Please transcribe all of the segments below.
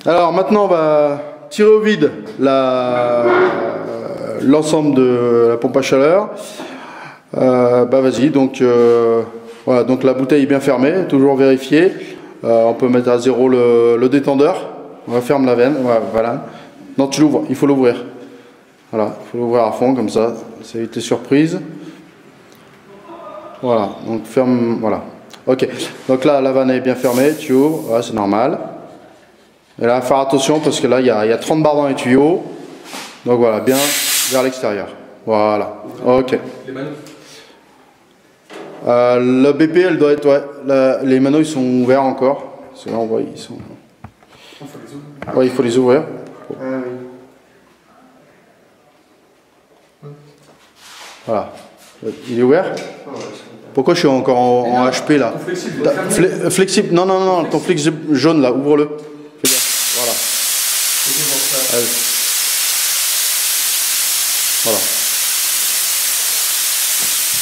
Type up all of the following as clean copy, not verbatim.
Alors maintenant on va tirer au vide l'ensemble de la pompe à chaleur. Bah vas-y, donc voilà, donc la bouteille est bien fermée, toujours vérifier. On peut mettre à zéro le détendeur. On va fermer la veine, voilà. Non, tu l'ouvres, il faut l'ouvrir. Voilà, il faut l'ouvrir à fond comme ça évite les surprises. Voilà, donc ferme, voilà. Ok, donc là la vanne est bien fermée, tu ouvres, voilà, c'est normal. Et là, faire attention parce que là il y a 30 barres dans les tuyaux. Donc voilà, bien vers l'extérieur. Voilà, ok. Le BP, elle doit être, ouais, les manos ils sont ouverts encore. Parce que là on voit, ils sont. Ouais, il faut les ouvrir. Voilà. Il est ouvert? Pourquoi je suis encore en HP là? Flexible. Non, non, non, ton flexible jaune là, ouvre-le. Fais gaffe. Voilà. Allez. Voilà.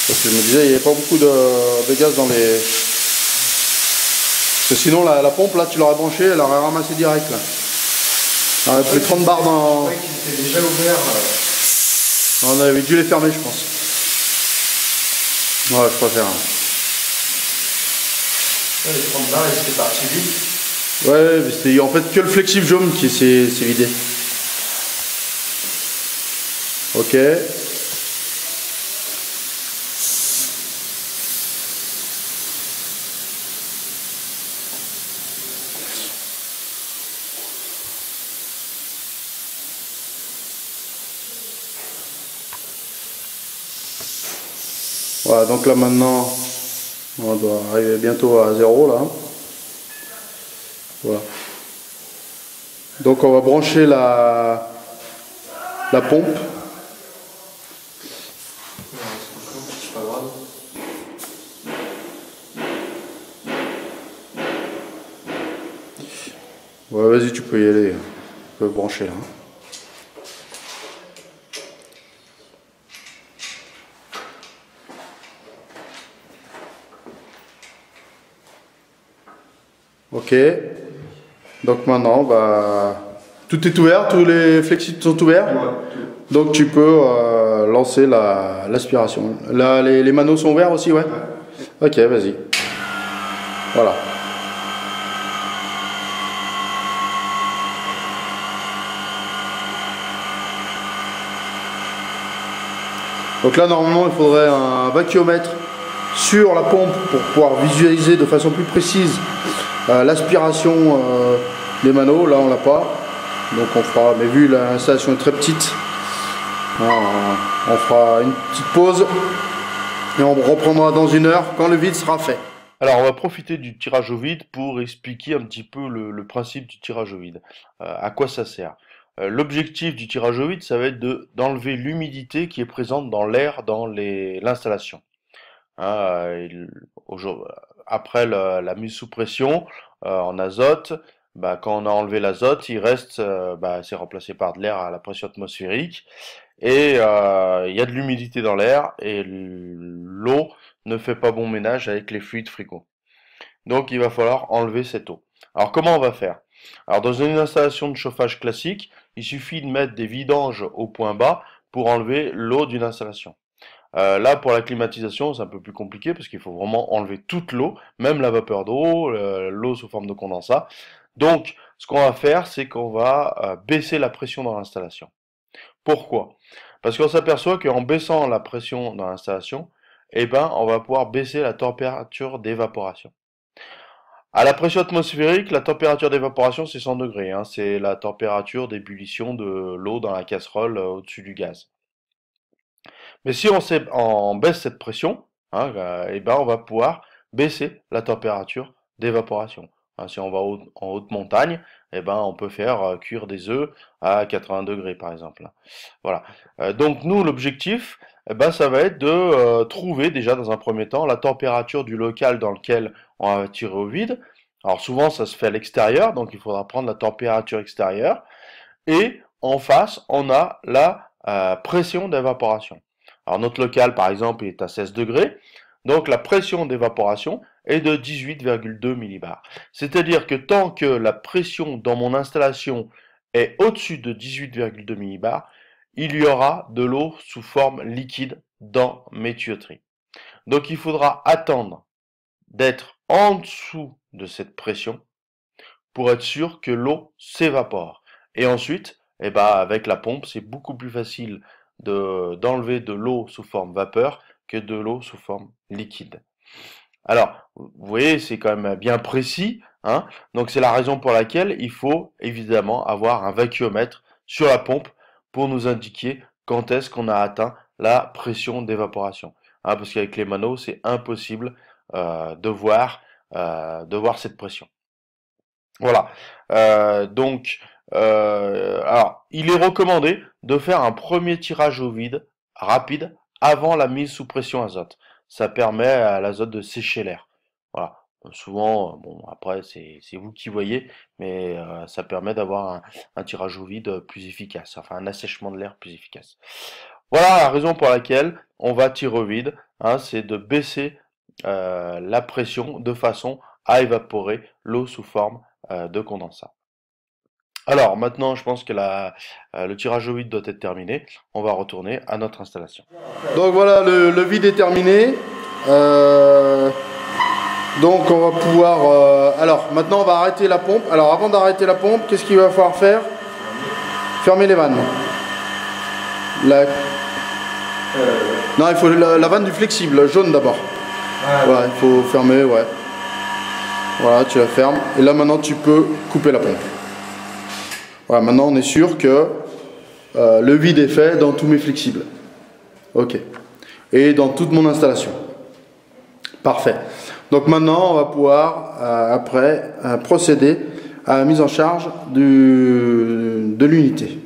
Parce que je me disais, il n'y avait pas beaucoup de gaz dans les. Parce que sinon, la pompe là, tu l'aurais branchée, elle aurait ramassé direct là. Il y aurait plus 30 barres dans. Il était déjà ouvert. On avait dû les fermer, je pense. Ouais, je préfère. Les 30 barres, elles étaient parties vite. Ouais, mais c'était en fait que le flexible jaune qui s'est vidé. Ok. Voilà, donc là maintenant, on doit arriver bientôt à 0 là. Voilà. Donc on va brancher la pompe. C'est pas grave. Ouais, vas-y, tu peux y aller. Tu peux brancher là. Ok, donc maintenant, bah, tout est ouvert, tous les flexibles sont ouverts. Ouais. Donc tu peux lancer l'aspiration. Là, les manos sont ouverts aussi, ouais. Ok, vas-y. Voilà. Donc là, normalement, il faudrait un vacuomètre sur la pompe pour pouvoir visualiser de façon plus précise l'aspiration des manos. Là on l'a pas, donc on fera, mais vu l'installation est très petite, on fera une petite pause et on reprendra dans 1 heure quand le vide sera fait. Alors on va profiter du tirage au vide pour expliquer un petit peu le principe du tirage au vide, à quoi ça sert. L'objectif du tirage au vide, ça va être d'enlever l'humidité qui est présente dans l'air dans l'installation. Après la mise sous pression en azote, bah, quand on a enlevé l'azote, il reste, c'est remplacé par de l'air à la pression atmosphérique et il y a de l'humidité dans l'air et l'eau ne fait pas bon ménage avec les fluides frigo. Donc il va falloir enlever cette eau. Alors comment on va faire? Alors dans une installation de chauffage classique, il suffit de mettre des vidanges au point bas pour enlever l'eau d'une installation. Là, pour la climatisation, c'est un peu plus compliqué parce qu'il faut vraiment enlever toute l'eau, même la vapeur d'eau, l'eau sous forme de condensat. Donc, ce qu'on va faire, c'est qu'on va baisser la pression dans l'installation. Pourquoi? Parce qu'on s'aperçoit qu'en baissant la pression dans l'installation, eh ben, on va pouvoir baisser la température d'évaporation. À la pression atmosphérique, la température d'évaporation, c'est 100 degrés. Hein, c'est la température d'ébullition de l'eau dans la casserole au-dessus du gaz. Mais si on baisse cette pression, hein, eh ben on va pouvoir baisser la température d'évaporation. Hein, si on va en haute montagne, eh ben on peut faire cuire des œufs à 80 degrés par exemple. Voilà. Donc nous, l'objectif, eh ben, ça va être de trouver déjà dans un premier temps la température du local dans lequel on va tirer au vide. Alors souvent ça se fait à l'extérieur, donc il faudra prendre la température extérieure. Et en face, on a la pression d'évaporation. Alors notre local, par exemple, est à 16 degrés. Donc la pression d'évaporation est de 18,2 millibars. C'est-à-dire que tant que la pression dans mon installation est au-dessus de 18,2 millibars, il y aura de l'eau sous forme liquide dans mes tuyauteries. Donc il faudra attendre d'être en dessous de cette pression pour être sûr que l'eau s'évapore. Et ensuite, eh ben, avec la pompe, c'est beaucoup plus facile d'enlever de l'eau sous forme vapeur que de l'eau sous forme liquide. Alors, vous voyez, c'est quand même bien précis, hein. Donc c'est la raison pour laquelle il faut évidemment avoir un vacuomètre sur la pompe pour nous indiquer quand est-ce qu'on a atteint la pression d'évaporation. Hein, parce qu'avec les manos, c'est impossible de voir cette pression. Voilà. Alors, il est recommandé de faire un premier tirage au vide rapide avant la mise sous pression azote. Ça permet à l'azote de sécher l'air. Voilà. Souvent, bon, après, c'est vous qui voyez, mais ça permet d'avoir un tirage au vide plus efficace, enfin un assèchement de l'air plus efficace. Voilà la raison pour laquelle on va tirer au vide, hein, c'est de baisser la pression de façon à évaporer l'eau sous forme de condensat. Alors maintenant, je pense que le tirage au vide doit être terminé. On va retourner à notre installation. Donc voilà, le vide est terminé. Donc on va pouvoir... alors maintenant on va arrêter la pompe. Alors avant d'arrêter la pompe, qu'est-ce qu'il va falloir faire? Fermer les vannes. Non, il faut la vanne du flexible, jaune d'abord. Voilà, il faut fermer, ouais. Voilà, tu la fermes. Et là maintenant tu peux couper la pompe. Voilà, maintenant on est sûr que le vide est fait dans tous mes flexibles. Ok. Et dans toute mon installation. Parfait. Donc maintenant on va pouvoir après procéder à la mise en charge de l'unité.